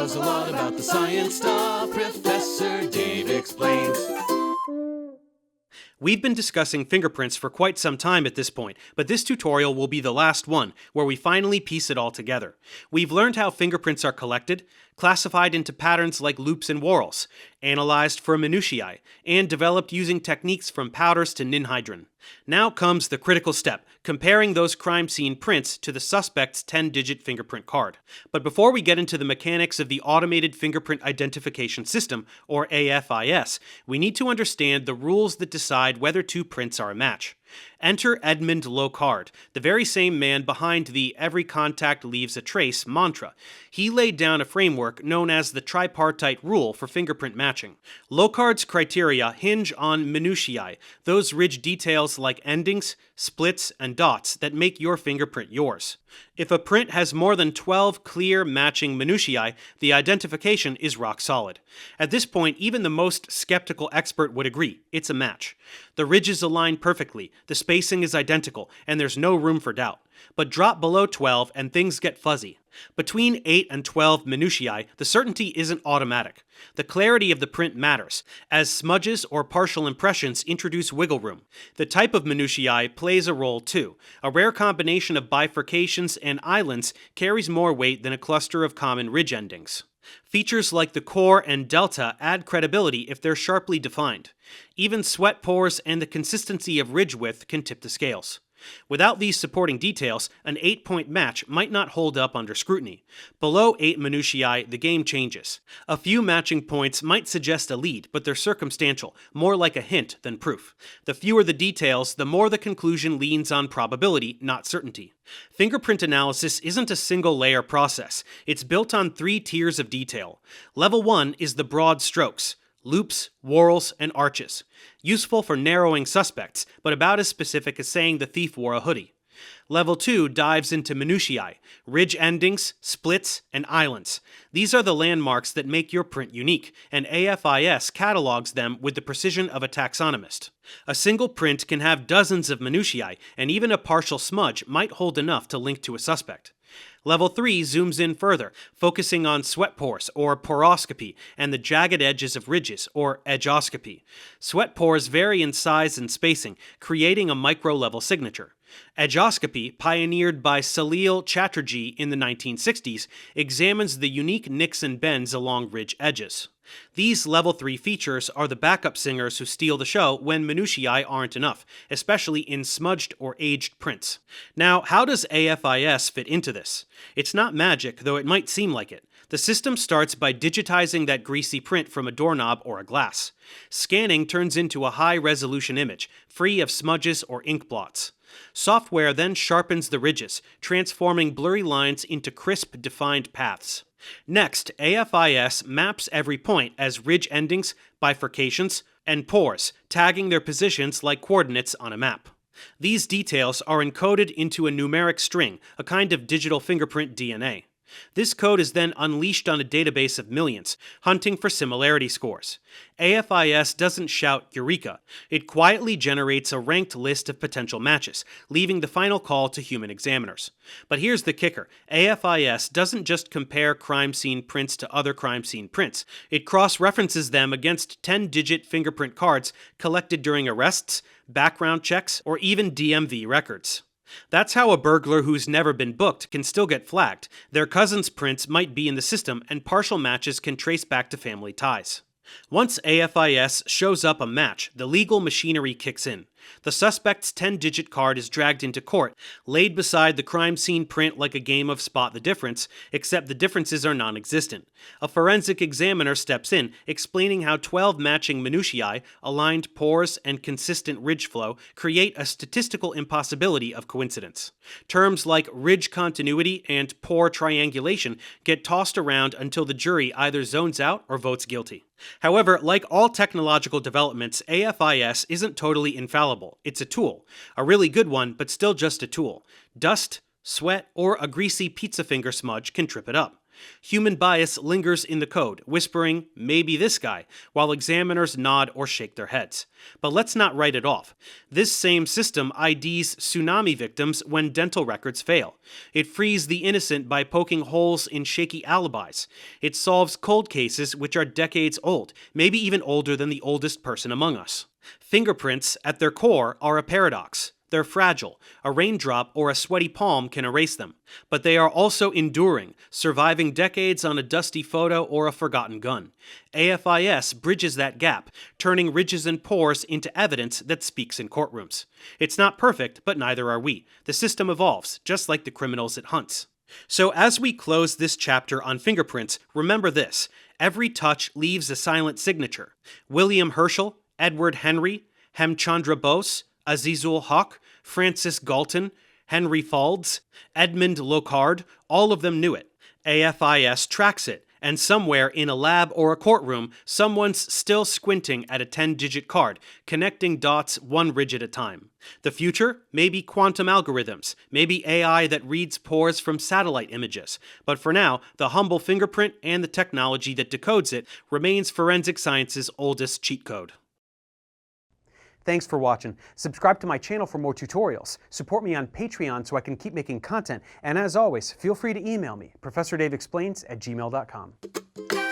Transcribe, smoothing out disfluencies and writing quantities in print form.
knows a lot about the science stuff. Professor Dave explains. We've been discussing fingerprints for quite some time at this point, but this tutorial will be the last one, where we finally piece it all together. We've learned how fingerprints are collected, classified into patterns like loops and whorls, analyzed for minutiae, and developed using techniques from powders to ninhydrin. Now comes the critical step, comparing those crime scene prints to the suspect's 10-digit fingerprint card. But before we get into the mechanics of the Automated Fingerprint Identification System, or AFIS, we need to understand the rules that decide whether two prints are a match. Enter Edmund Locard, the very same man behind the "every contact leaves a trace" mantra. He laid down a framework known as the tripartite rule for fingerprint matching. Locard's criteria hinge on minutiae, those rich details like endings, splits, and dots that make your fingerprint yours. If a print has more than 12 clear matching minutiae, the identification is rock solid. At this point, even the most skeptical expert would agree, it's a match. The ridges align perfectly, the spacing is identical, and there's no room for doubt. But drop below 12 and things get fuzzy. Between 8 and 12 minutiae, the certainty isn't automatic. The clarity of the print matters, as smudges or partial impressions introduce wiggle room. The type of minutiae plays a role too. A rare combination of bifurcations and islands carries more weight than a cluster of common ridge endings. Features like the core and delta add credibility if they're sharply defined. Even sweat pores and the consistency of ridge width can tip the scales. Without these supporting details, an 8-point match might not hold up under scrutiny. Below 8 minutiae, the game changes. A few matching points might suggest a lead, but they're circumstantial, more like a hint than proof. The fewer the details, the more the conclusion leans on probability, not certainty. Fingerprint analysis isn't a single-layer process. It's built on 3 tiers of detail. Level 1 is the broad strokes: loops, whorls, and arches. Useful for narrowing suspects, but about as specific as saying the thief wore a hoodie. Level 2 dives into minutiae, ridge endings, splits, and islands. These are the landmarks that make your print unique, and AFIS catalogs them with the precision of a taxonomist. A single print can have dozens of minutiae, and even a partial smudge might hold enough to link to a suspect. Level 3 zooms in further, focusing on sweat pores, or poroscopy, and the jagged edges of ridges, or edgeoscopy. Sweat pores vary in size and spacing, creating a micro-level signature. Edgeoscopy, pioneered by Salil Chatterjee in the 1960s, examines the unique nicks and bends along ridge edges. These Level 3 features are the backup singers who steal the show when minutiae aren't enough, especially in smudged or aged prints. Now, how does AFIS fit into this? It's not magic, though it might seem like it. The system starts by digitizing that greasy print from a doorknob or a glass. Scanning turns into a high-resolution image, free of smudges or ink blots. Software then sharpens the ridges, transforming blurry lines into crisp, defined paths. Next, AFIS maps every point as ridge endings, bifurcations, and pores, tagging their positions like coordinates on a map. These details are encoded into a numeric string, a kind of digital fingerprint DNA. This code is then unleashed on a database of millions, hunting for similarity scores. AFIS doesn't shout "Eureka." It quietly generates a ranked list of potential matches, leaving the final call to human examiners. But here's the kicker. AFIS doesn't just compare crime scene prints to other crime scene prints. It cross-references them against 10-digit fingerprint cards collected during arrests, background checks, or even DMV records. That's how a burglar who's never been booked can still get flagged. Their cousin's prints might be in the system, and partial matches can trace back to family ties. Once AFIS shows up a match, the legal machinery kicks in. The suspect's 10-digit card is dragged into court, laid beside the crime scene print like a game of spot the difference, except the differences are non-existent. A forensic examiner steps in, explaining how 12 matching minutiae, aligned pores, and consistent ridge flow create a statistical impossibility of coincidence. Terms like ridge continuity and pore triangulation get tossed around until the jury either zones out or votes guilty. However, like all technological developments, AFIS isn't totally infallible. It's a tool. A really good one, but still just a tool. Dust, sweat, or a greasy pizza finger smudge can trip it up. Human bias lingers in the code, whispering, maybe this guy, while examiners nod or shake their heads. But let's not write it off. This same system IDs tsunami victims when dental records fail. It frees the innocent by poking holes in shaky alibis. It solves cold cases which are decades old, maybe even older than the oldest person among us. Fingerprints, at their core, are a paradox. They're fragile. A raindrop or a sweaty palm can erase them. But they are also enduring, surviving decades on a dusty photo or a forgotten gun. AFIS bridges that gap, turning ridges and pores into evidence that speaks in courtrooms. It's not perfect, but neither are we. The system evolves, just like the criminals it hunts. So as we close this chapter on fingerprints, remember this. Every touch leaves a silent signature. William Herschel, Edward Henry, Hemchandra Bose, Azizul Haq, Francis Galton, Henry Faulds, Edmund Locard, all of them knew it. AFIS tracks it, and somewhere in a lab or a courtroom, someone's still squinting at a 10-digit card, connecting dots one ridge at a time. The future? Maybe quantum algorithms, maybe AI that reads pores from satellite images. But for now, the humble fingerprint and the technology that decodes it remains forensic science's oldest cheat code. Thanks for watching. Subscribe to my channel for more tutorials. Support me on Patreon so I can keep making content. And as always, feel free to email me, ProfessorDaveExplains@gmail.com.